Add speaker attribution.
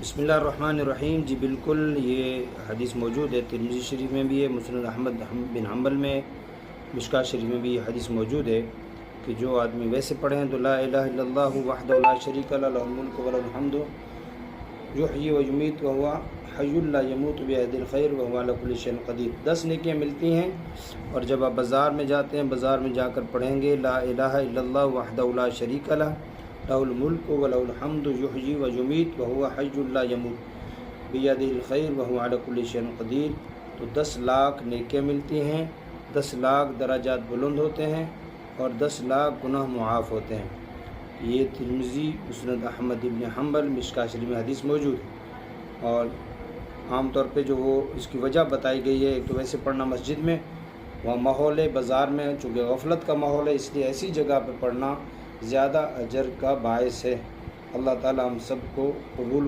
Speaker 1: بسم اللہ الرحمن الرحیم. جی بالکل، یہ حدیث موجود ہے، ترمذی شریف میں بھی ہے، مسند احمد بن حنبل میں، مشکوٰۃ شریف میں بھی یہ حدیث موجود ہے کہ جو آدمی ویسے پڑھیں تو لا الہ الا اللہ وحدہ لا شریک لہ لہ الملک و لہ الحمد یحیی و یمیت وہو حی لا یموت بیدہ الخیر وہو علی کل شیء قدیر. 10 نیکیاں ملتی ہیں. اور جب آپ بازار میں جاتے ہیں، بازار میں جا کر پڑھیں گے لا الہ الا اللہ وحدہ لا شریک لہ لہ الملک و لہ الحمد یحیی و یمیت وہو حی لا یموت بیدہ الخیر وہو علی کل شیء قدیر، تو 10 لاکھ نیکیاں ملتی ہیں، 10 لاکھ درجات بلند ہوتے ہیں اور 10 لاکھ گناہ معاف ہوتے ہیں. یہ ترمذی، مسند احمد بن حنبل، مشکوٰۃ شریف میں حدیث موجود ہے. اور عام طور پہ جو وہ اس کی وجہ بتائی گئی ہے، ایک تو ویسے پڑھنا مسجد میں، وہاں ماحول ہے، بازار میں چونکہ غفلت کا ماحول ہے، اس لیے ایسی جگہ پہ پڑھنا زیادہ اجر کا باعث ہے. اللہ تعالی ہم سب کو قبول